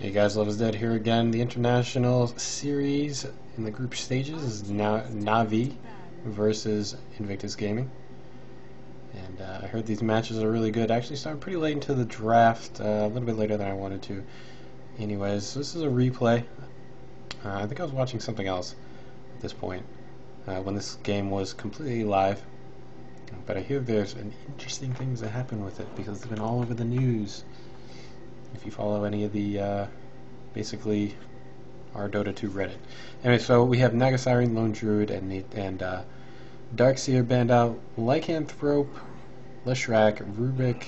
Hey guys, Love is Dead here again. The international series in the group stages is now Navi versus Invictus Gaming. And I heard these matches are really good. Actually started pretty late into the draft, a little bit later than I wanted to. Anyways, this is a replay. I think I was watching something else at this point when this game was completely live. But I hear there's an interesting things that happen with it because it's been all over the news. If you follow any of the basically our Dota 2 Reddit. Anyway, so we have Nagasari, Lone Druid, and Darkseer, Bandal, Lycanthrope, Leshrac, Rubik,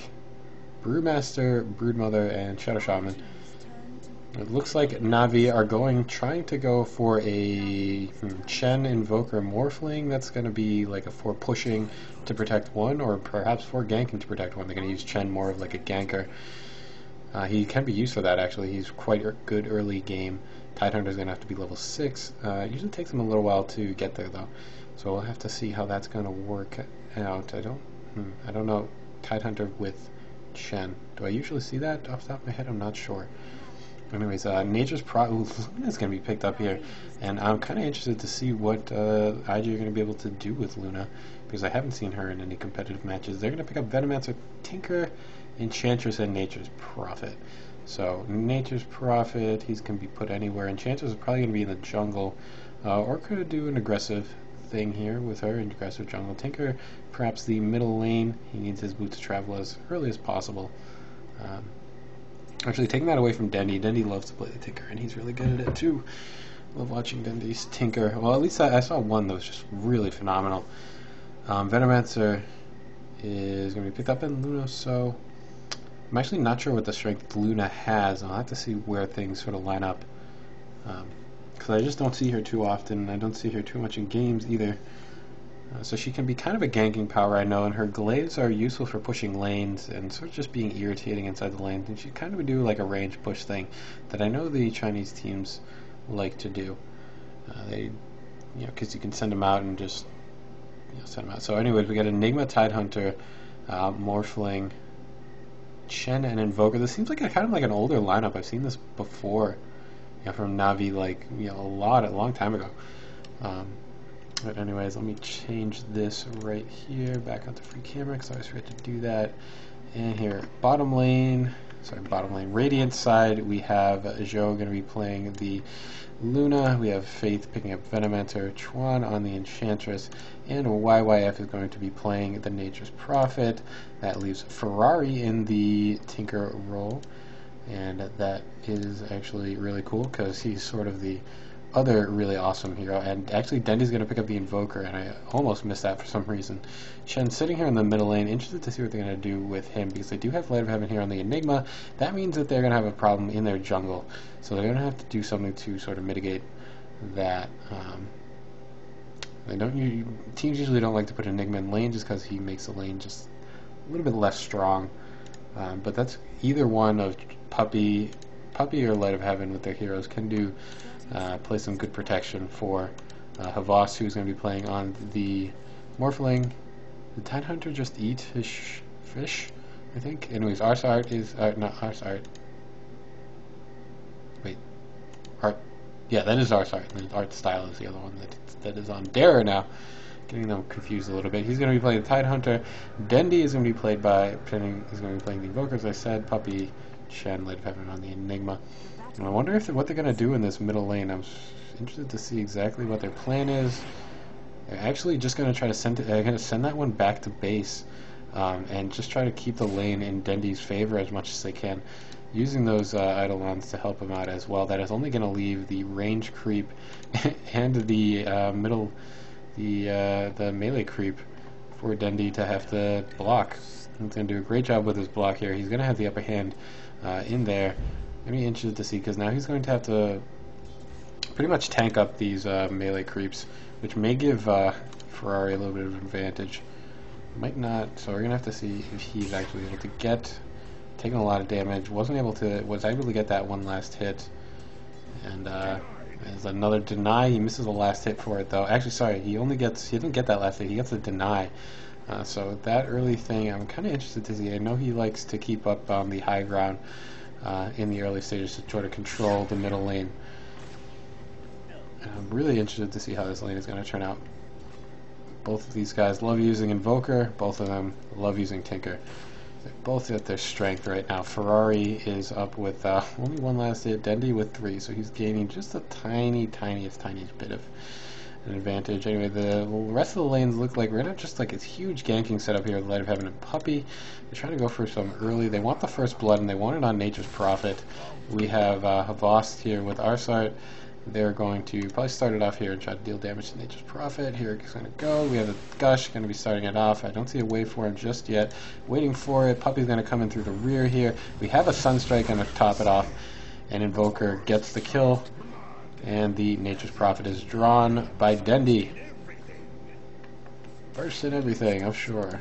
Brewmaster, Broodmother, and Shadow Shaman. It looks like Navi are trying to go for a Chen Invoker Morphling. That's going to be like a for pushing to protect one, or perhaps for ganking to protect one. They're going to use Chen more of like a ganker. He can be used for that actually. He's quite good early game. Tidehunter's going to have to be level 6. It usually takes him a little while to get there though. So we'll have to see how that's going to work out. I don't know Tidehunter with Chen. Do I usually see that off the top of my head? I'm not sure. Anyways, Nature's Luna's going to be picked up here, and I'm kind of interested to see what IG are going to be able to do with Luna, because I haven't seen her in any competitive matches. They're going to pick up Venomancer, Tinker, Enchantress, and Nature's Prophet. So, Nature's Prophet, he's going to be put anywhere. Enchantress is probably going to be in the jungle, or could do an aggressive thing here with her in aggressive jungle. Tinker, perhaps the middle lane. He needs his boot to travel as early as possible. Actually, taking that away from Dendi. Dendi loves to play the Tinker, and he's really good at it too. Love watching Dendi's Tinker. Well, at least I saw one that was just really phenomenal. Venomancer is going to be picked up in Luna, so I'm actually not sure what the strength Luna has. I'll have to see where things sort of line up. Because I just don't see her too often. I don't see her too much in games either. So she can be kind of a ganking power, I know, and her glaives are useful for pushing lanes and sort of just being irritating inside the lanes. And she kind of do like a range push thing that I know the Chinese teams like to do. Because you can send them out and just send them out. So anyways, we got Enigma, Tidehunter, Morphling, Chen, and Invoker. This seems like kind of like an older lineup. I've seen this before, from Navi, like a long time ago. But anyways, let me change this right here back onto free camera because I always forget to do that. And here, bottom lane, Radiant side, we have Zhou going to be playing the Luna. We have Faith picking up Venomancer, Chuan on the Enchantress, and YYF is going to be playing the Nature's Prophet. That leaves Ferrari in the Tinker role, and that is actually really cool because he's sort of the other really awesome hero. And actually Dendi's going to pick up the Invoker, and I almost missed that for some reason. Shen's sitting here in the middle lane, interested to see what they're going to do with him, because they do have Light of Heaven here on the Enigma. That means that they're going to have a problem in their jungle, so they're going to have to do something to sort of mitigate that. Teams usually don't like to put Enigma in lane just because he makes the lane just a little bit less strong, but that's either one of Puppey or Light of Heaven with their heroes can do. Play some good protection for Havas, who's going to be playing on the Morphling. Did Tidehunter just eat his fish? I think. Anyways, Arsart is not Arsart. Wait, Art. Yeah, that is Arsart. And Art Style is the other one that is on Dara now. Getting them confused a little bit. He's going to be playing the Tidehunter. Dendi is going to be played by he's going to be playing the Invoker, as I said. Puppey, Shen, Light of Heaven on the Enigma. And I wonder what they're going to do in this middle lane. I'm interested to see exactly what their plan is. They're actually just going to try to send that one back to base, and just try to keep the lane in Dendi's favor as much as they can, using those Eidolons to help him out as well. That is only going to leave the range creep and the the melee creep for Dendi to have to block. He's going to do a great job with his block here. He's going to have the upper hand in there. I'm interested to see, because now he's going to have to pretty much tank up these melee creeps, which may give Ferrari a little bit of an advantage. Might not, so we're going to have to see if he's actually able to taking a lot of damage. Was able to get that one last hit, and there's another deny. He misses the last hit for it though. Actually, sorry, he didn't get that last hit. He gets a deny. So that early thing, I'm kind of interested to see. I know he likes to keep up on the high ground. in the early stages to try to control the middle lane. And I'm really interested to see how this lane is going to turn out. Both of these guys love using Invoker. Both of them love using Tinker. They're both at their strength right now. Ferrari is up with only one last hit. Dendi with 3, so he's gaining just a tiniest bit of an advantage. Anyway, the rest of the lanes look like we're gonna have just like this huge ganking setup here with Light of Heaven and Puppey. They're trying to go for some early. They want the first blood and they want it on Nature's Prophet. We have Havost here with Arsart. They're going to probably start it off here and try to deal damage to Nature's Prophet. Here it's going to go. We have the Gush going to be starting it off. I don't see a wave for him just yet. Waiting for it. Puppey's going to come in through the rear here. We have a Sunstrike going to top it off. And Invoker gets the kill. And the Nature's Prophet is drawn by Dendi. First in everything, I'm sure.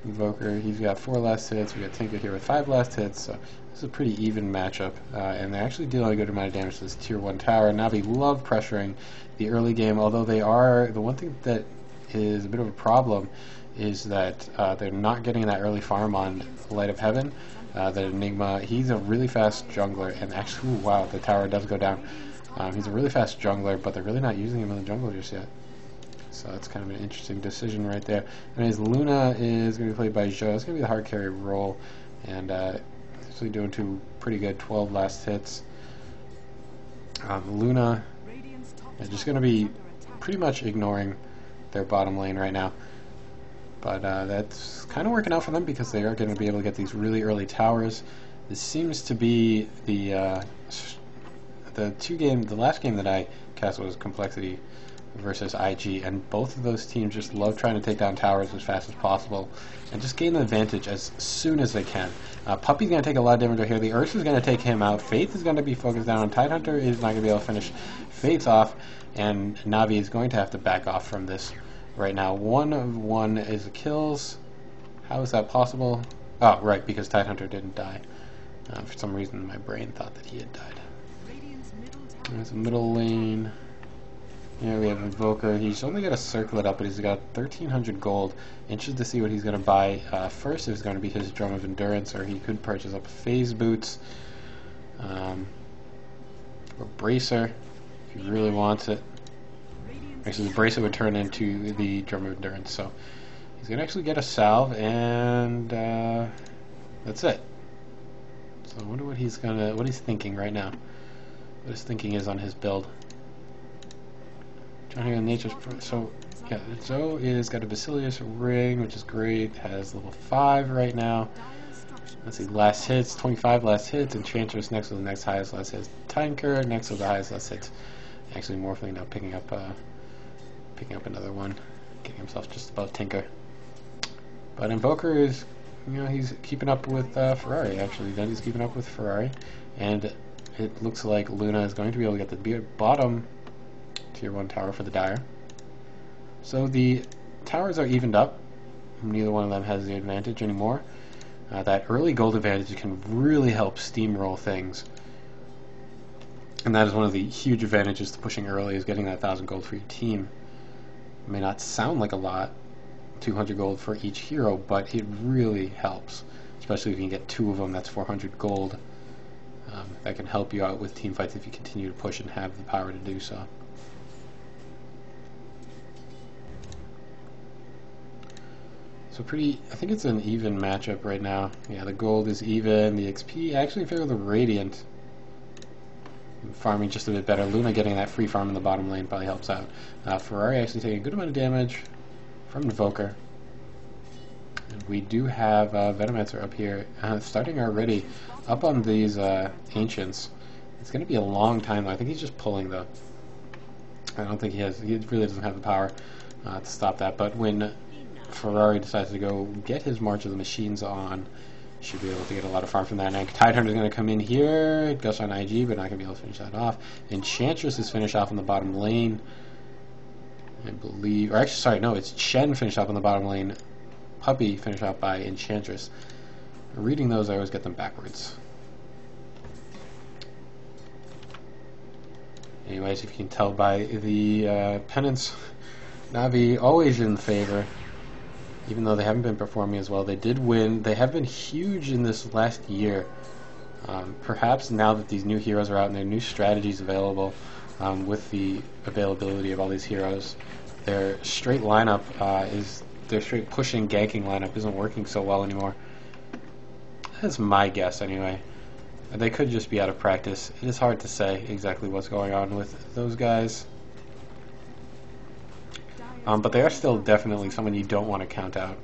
Invoker, he's got 4 last hits. We got Tinker here with 5 last hits. So this is a pretty even matchup, and they're actually dealing a good amount of damage to this tier 1 tower. Na'Vi love pressuring the early game, although they are, the one thing that is a bit of a problem is that they're not getting that early farm on Light of Heaven. That Enigma, he's a really fast jungler, and actually, ooh, wow, the tower does go down. He's a really fast jungler, but they're really not using him in the jungle just yet. So that's kind of an interesting decision right there. Anyways, Luna is going to be played by Zhou. It's going to be the hard carry role, and actually doing 2 pretty good 12 last hits. Luna is just going to be pretty much ignoring their bottom lane right now. But that's kind of working out for them because they are going to be able to get these really early towers. This seems to be the last game that I cast was Complexity versus IG, and both of those teams just love trying to take down towers as fast as possible and just gain the advantage as soon as they can. Puppey's going to take a lot of damage right here. The Ursa's going to take him out. Faith is going to be focused down on Tidehunter. Is not going to be able to finish Faith off, and Na'Vi is going to have to back off from this right now. 1 of 1 is the kills. How is that possible? Oh, right, because Tidehunter didn't die. For some reason, my brain thought that he had died. There's a middle lane. Here we have Invoker. He's only got a circlet up, but he's got 1,300 gold. Interested to see what he's going to buy first. It's going to be his Drum of Endurance, or he could purchase up Phase Boots. Or Bracer, if he really wants it. Actually, the Bracer would turn into the Drum of Endurance, so he's going to actually get a Salve, and that's it. So I wonder what he's thinking right now. What his thinking is on his build. Trying on Nature's so yeah, Zhou is got a Basilius ring, which is great. Has level 5 right now. Let's see, last hits, 25 last hits. Enchantress next with the next highest last hits. Tinker next with the highest last hits. Actually, Morphling now picking up another one, getting himself just above Tinker. But Invoker is, he's keeping up with Ferrari. Actually, then he's keeping up with Ferrari, and it looks like Luna is going to be able to get the bottom tier 1 tower for the Dire. So the towers are evened up. Neither one of them has the advantage anymore. That early gold advantage can really help steamroll things. And that is one of the huge advantages to pushing early, is getting that 1,000 gold for your team. It may not sound like a lot, 200 gold for each hero, but it really helps. Especially if you can get 2 of them, that's 400 gold. That can help you out with team fights if you continue to push and have the power to do so. So I think it's an even matchup right now. Yeah, the gold is even, the XP actually in favor of the Radiant. Farming just a bit better. Luna getting that free farm in the bottom lane probably helps out. Ferrari actually taking a good amount of damage from Invoker. And we do have Venomancer up here, starting already up on these Ancients. It's going to be a long time though. I think he's just pulling though. I don't think he really doesn't have the power to stop that, but when Ferrari decides to go get his March of the Machines on, should be able to get a lot of farm from that. And Tidehunter is going to come in here, Gush on IG, but not going to be able to finish that off. Enchantress is finished off in the bottom lane, I believe. Or actually, sorry, no, it's Chen finished off in the bottom lane. Puppey finished off by Enchantress. Reading those, I always get them backwards. Anyways, if you can tell by the pennants, Na'Vi always in favor. Even though they haven't been performing as well, they did win. They have been huge in this last year. Perhaps now that these new heroes are out and there are new strategies available, with the availability of all these heroes, their straight lineup their straight pushing ganking lineup isn't working so well anymore. That's my guess anyway. They could just be out of practice. It is hard to say exactly what's going on with those guys. But they are still definitely someone you don't want to count out.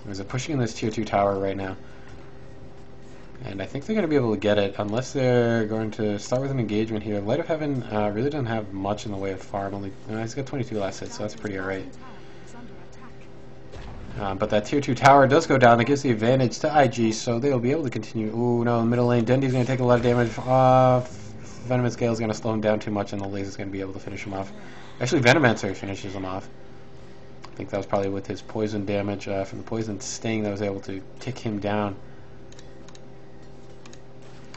They're pushing in this tier 2 tower right now. And I think they're going to be able to get it, unless they're going to start with an engagement here. Light of Heaven really doesn't have much in the way of farm. He's got 22 last hits, so that's pretty alright. But that tier 2 tower does go down. That gives the advantage to IG, so they'll be able to continue. Ooh, no, middle lane. Dendy's going to take a lot of damage. Venomous Gale is going to slow him down too much, and the laser's going to be able to finish him off. Actually, Venomancer finishes him off. I think that was probably with his poison damage from the poison sting that was able to tick him down.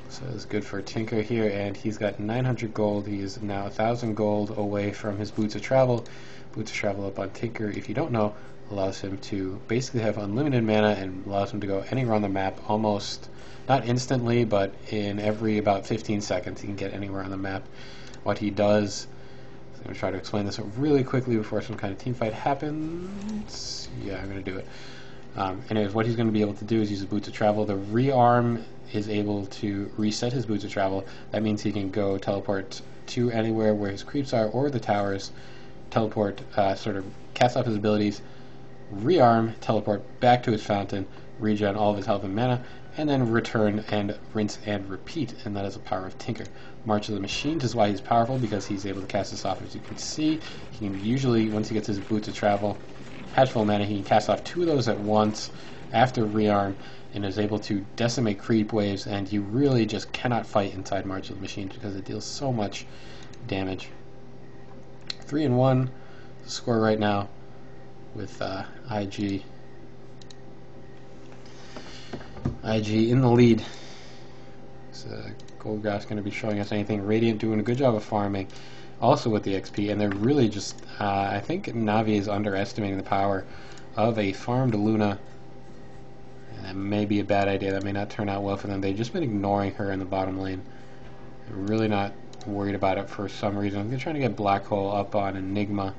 So it's good for Tinker here, and he's got 900 gold. He is now 1,000 gold away from his Boots of Travel. Boots of Travel up on Tinker, if you don't know, allows him to basically have unlimited mana and allows him to go anywhere on the map almost, not instantly, but in every about 15 seconds he can get anywhere on the map. What he does, I'm going to try to explain this really quickly before some kind of team fight happens. Yeah, I'm going to do it. Anyways, what he's going to be able to do is use his Boots of Travel. The rearm is able to reset his Boots of Travel. That means he can go teleport to anywhere where his creeps are or the towers, teleport, sort of cast off his abilities, rearm, teleport back to his fountain, regen all of his health and mana, and then return and rinse and repeat, and that is the power of Tinker. March of the Machines is why he's powerful, because he's able to cast this off. As you can see, he can usually, once he gets his Boots of Travel, has full mana, he can cast off 2 of those at once after rearm, and is able to decimate creep waves, and you really just cannot fight inside March of the Machines because it deals so much damage. 3-1 score right now with IG in the lead. So Goldgrass going to be showing us anything. Radiant doing a good job of farming, also with the XP, and they're really just, I think Na'Vi is underestimating the power of a farmed Luna. And that may be a bad idea. That may not turn out well for them. They've just been ignoring her in the bottom lane. They're really not worried about it for some reason. They're trying to get Black Hole up on Enigma.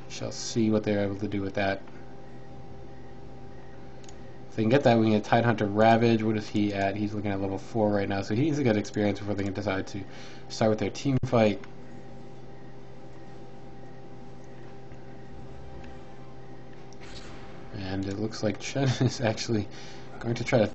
Shall see what they're able to do with that. If they can get that, we can get Tidehunter Ravage. What is he at? He's looking at level 4 right now, so he needs to get experience before they can decide to start with their team fight. And it looks like Chen is actually going to try to...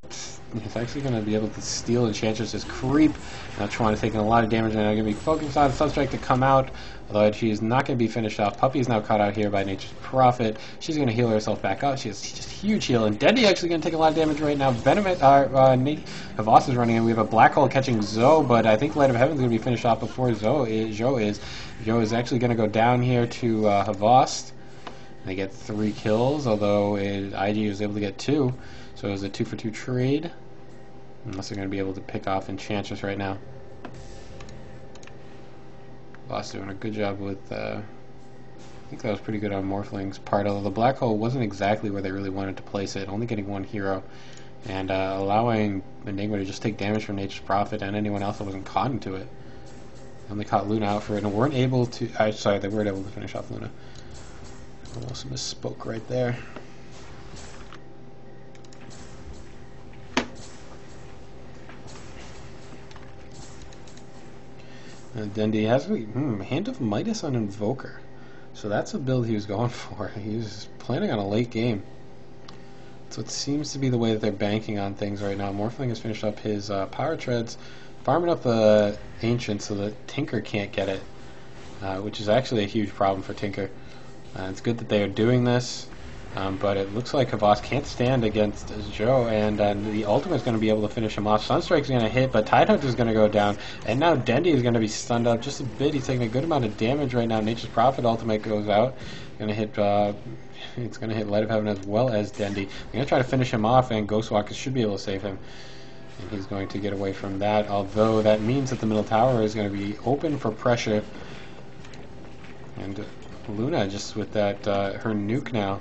He's actually going to be able to steal Enchantress's creep. Now Chuan is taking a lot of damage, and they're going to be focused on Sunstrike to come out, although she is not going to be finished off. Puppy is now caught out here by Nature's Prophet. She's going to heal herself back up. She has just huge heal, and Dendy actually going to take a lot of damage right now. Havas is running in. We have a Black Hole catching Zoe, but I think Light of Heaven is going to be finished off before Zoe is. Zoe is actually going to go down here to Havas. They get 3 kills, although IG was able to get 2. So it was a 2-for-2 trade. Unless they're going to be able to pick off Enchantress right now. Boss doing a good job with... I think that was pretty good on Morphling's part, although the Black Hole wasn't exactly where they really wanted to place it, only getting 1 hero. And allowing Enigma to just take damage from Nature's Prophet and anyone else that wasn't caught into it. They only caught Luna out for it and weren't able to... sorry, they weren't able to finish off Luna. Almost misspoke right there. Dendy has Hand of Midas on Invoker. So that's a build he was going for. He was planning on a late game. So it seems to be the way that they're banking on things right now. Morphling has finished up his Power Treads, farming up the Ancient so that Tinker can't get it, which is actually a huge problem for Tinker. It's good that they are doing this, but it looks like Havas can't stand against Joe, and the ultimate is going to be able to finish him off. Sunstrike is going to hit, but Tidehunter is going to go down, and now Dendy is going to be stunned up just a bit. He's taking a good amount of damage right now. Nature's Prophet ultimate goes out. Going to hit. It's going to hit Light of Heaven as well as Dendy. They're going to try to finish him off, and Ghostwalker should be able to save him. And he's going to get away from that, although that means that the middle tower is going to be open for pressure. And Luna, just with that her nuke now,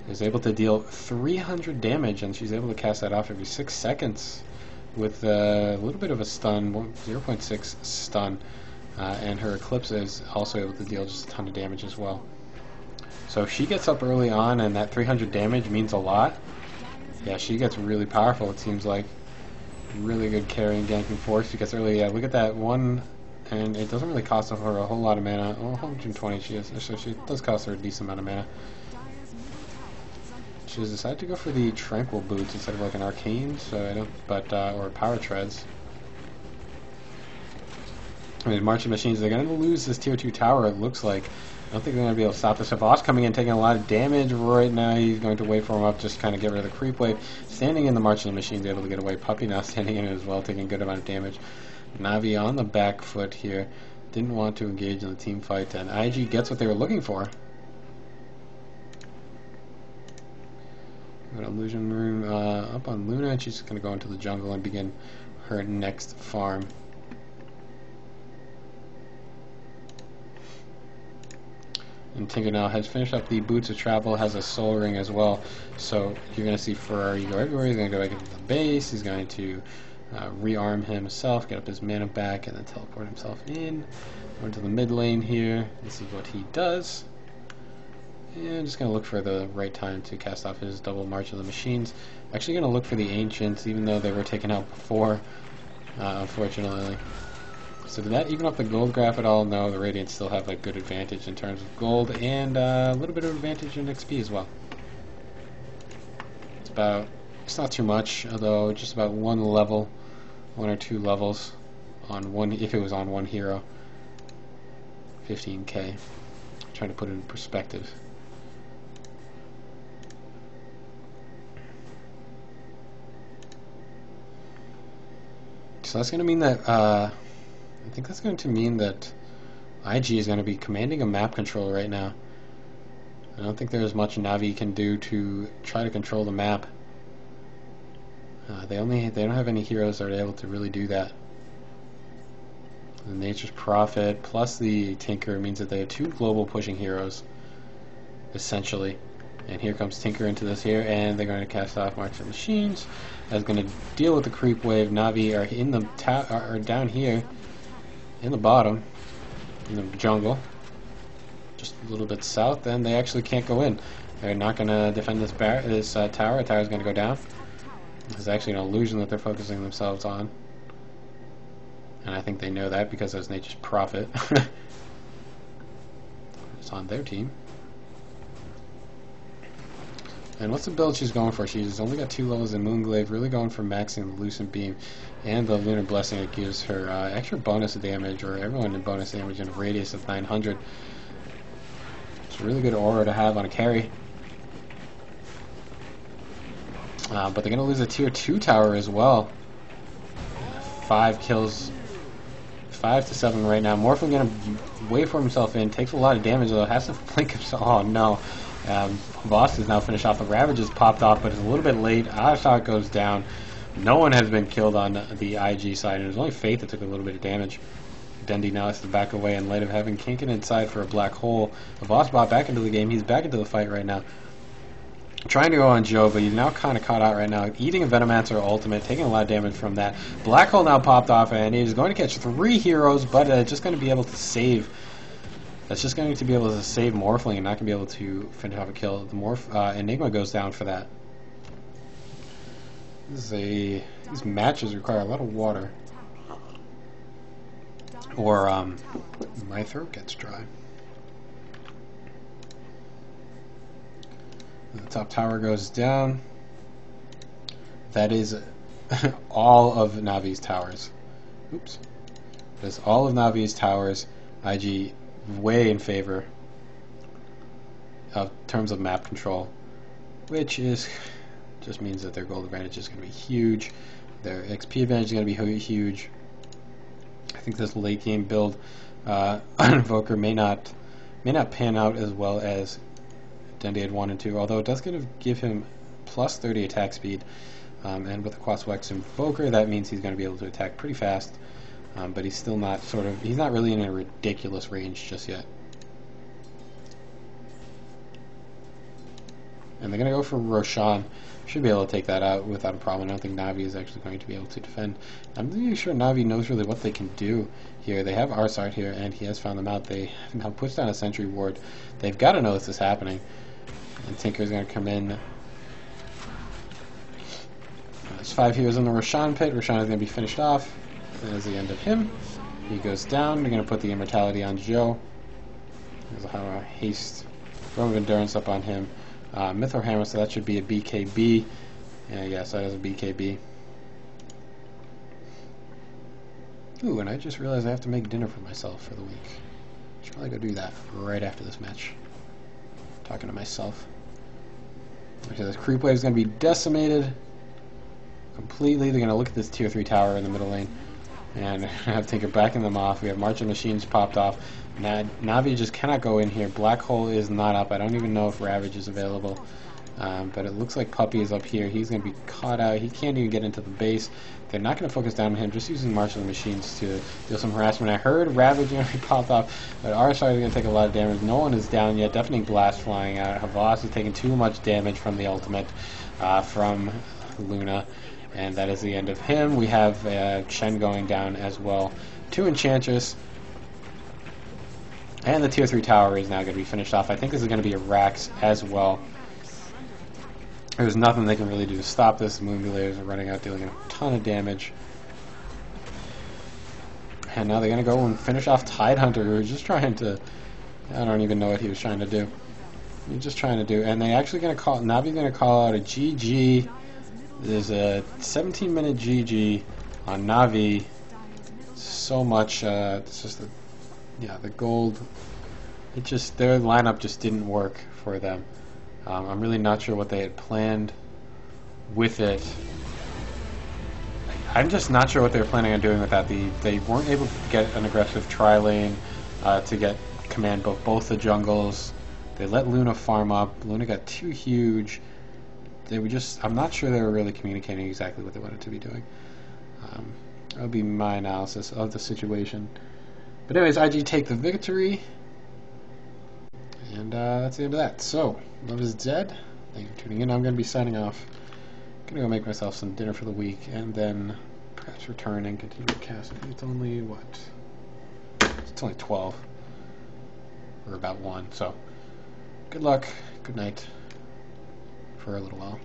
is able to deal 300 damage, and she's able to cast that off every 6 seconds with a little bit of a stun, 0.6 stun, and her Eclipse is also able to deal just a ton of damage as well. So if she gets up early on and that 300 damage means a lot, yeah, she gets really powerful, it seems like. Really good carrying, ganking force. She gets early, yeah, look at that one, and it doesn't really cost her a whole lot of mana. Oh, 120 she is, so she does cost her a decent amount of mana. She has decided to go for the Tranquil Boots instead of like an Arcane, so I don't, but, or Power Treads. I mean, Marching Machines, they're going to lose this tier 2 tower, it looks like. I don't think they're going to be able to stop this. Boss coming in, taking a lot of damage right now. He's going to wait for him up, just kind of get rid of the creep wave. Standing in the Marching Machines, able to get away. Puppey now standing in it as well, taking a good amount of damage. Na'Vi on the back foot here. Didn't want to engage in the team fight, and IG gets what they were looking for. Got Illusion Rune up on Luna, and she's just going to go into the jungle and begin her next farm. And Tinker now has finished up the Boots of Travel, has a Soul Ring as well. So you're going to see Ferrari go everywhere. He's going to go back into the base. He's going to rearm himself, get up his mana back, and then teleport himself in. Go into the mid lane here and see what he does. And just going to look for the right time to cast off his double March of the Machines. Actually going to look for the Ancients, even though they were taken out before, unfortunately. So did that even up the gold graph at all? No, the Radiants still have a good advantage in terms of gold, and a little bit of advantage in XP as well. It's not too much, although just about one level, 1 or 2 levels on one, if it was on one hero. 15k. I'm trying to put it in perspective. So that's going to mean that, I think that's going to mean that IG is going to be commanding a map control right now. I don't think there's much Na'Vi can do to try to control the map. They don't have any heroes that are able to really do that. The Nature's Prophet plus the Tinker means that they have 2 global pushing heroes, essentially. And here comes Tinker into this here, and they're going to cast off March of Machines. That's going to deal with the creep wave. Na'Vi are in the are down here, in the bottom, in the jungle, just a little bit south, and they actually can't go in. They're not going to defend this tower. The tower's going to go down. There's actually an illusion that they're focusing themselves on, and I think they know that because there's Nature's Prophet. It's on their team. And what's the build she's going for? She's only got 2 levels in Moonglaive, really going for maxing the Lucent Beam and the Lunar Blessing. It gives her extra bonus damage, or everyone in bonus damage in a radius of 900. It's a really good aura to have on a carry. But they're going to lose a tier 2 tower as well. 5 kills, 5 to 7 right now. Morphin going to wait for himself in, takes a lot of damage though, has to blink himself. Oh no. Boss is now finished off. The Ravage has popped off, but it's a little bit late. Ashok goes down. No one has been killed on the IG side, and it was only Faith that took a little bit of damage. Dendi now has to back away in light of having Kinkin inside for a black hole. The boss bought back into the game. He's back into the fight right now. Trying to go on Joe, but he's now kind of caught out right now. Eating a Venomancer ultimate, taking a lot of damage from that. Black hole now popped off, and he's going to catch 3 heroes, but just going to be able to save. That's just going to be able to save Morphling and not going to be able to finish off a kill. The Enigma goes down for that. These matches require a lot of water. Or my throat gets dry. The top tower goes down. That is all of Na'Vi's towers. Oops. That is all of Na'Vi's towers. IG way in favor of terms of map control, which is just means that their gold advantage is going to be huge. Their XP advantage is going to be huge. I think this late game build Invoker may not pan out as well as Dendi had wanted to, although it does give him plus 30 attack speed, and with the Quaswex Invoker, that means he's going to be able to attack pretty fast. But he's still not he's not really in a ridiculous range just yet. And they're going to go for Roshan. Should be able to take that out without a problem. I don't think Na'Vi is actually going to be able to defend. I'm not really sure Na'Vi knows really what they can do here. They have Arsart here, and he has found them out. They have now pushed down a sentry ward. They've got to know this is happening. And Tinker's going to come in. There's 5 heroes in the Roshan pit. Roshan is going to be finished off. That is the end of him. He goes down. They're going to put the immortality on Joe. There's a haste. Room of Endurance up on him. Mythor Hammer, so that should be a BKB. Yeah, so that is a BKB. Ooh, and I just realized I have to make dinner for myself for the week. Should probably go do that right after this match. Talking to myself. Okay, this creep wave is going to be decimated completely. They're going to look at this tier 3 tower in the middle lane and have Tinker backing them off. We have Marching Machines popped off. Na'Vi just cannot go in here. Black Hole is not up. I don't even know if Ravage is available. But it looks like Puppey is up here. He's going to be caught out. He can't even get into the base. They're not going to focus down on him, just using Marching Machines to deal some harassment. I heard Ravage going to be popped off, but Arsart is going to take a lot of damage. No one is down yet. Deafening Blast flying out. Havas is taking too much damage from the ultimate from Luna. And that is the end of him. We have Shen going down as well. 2 Enchantress. And the tier 3 tower is now going to be finished off. I think this is going to be a Rax as well. There's nothing they can really do to stop this. The Moonblaze are running out, dealing a ton of damage. And now they're going to go and finish off Tidehunter, who was just trying to... I don't even know what he was trying to do. He's just trying to do... And they're actually going to call... Na'Vi's going to call out a GG. There's a 17-minute GG on Na'Vi. So much... it's just... Yeah, the gold, it just, their lineup just didn't work for them. I'm really not sure what they had planned with it. I'm just not sure what they were planning on doing with that. They weren't able to get an aggressive tri-lane to command both the jungles. They let Luna farm up. Luna got too huge. They were just, I'm not sure they were really communicating exactly what they wanted to be doing. That would be my analysis of the situation. But anyways, IG take the victory, and that's the end of that. So, Love is Dead. Thank you for tuning in. I'm going to be signing off. I'm going to go make myself some dinner for the week, and then perhaps return and continue the cast. I think it's only, what? It's only 12. Or about 1. So, good luck, good night, for a little while.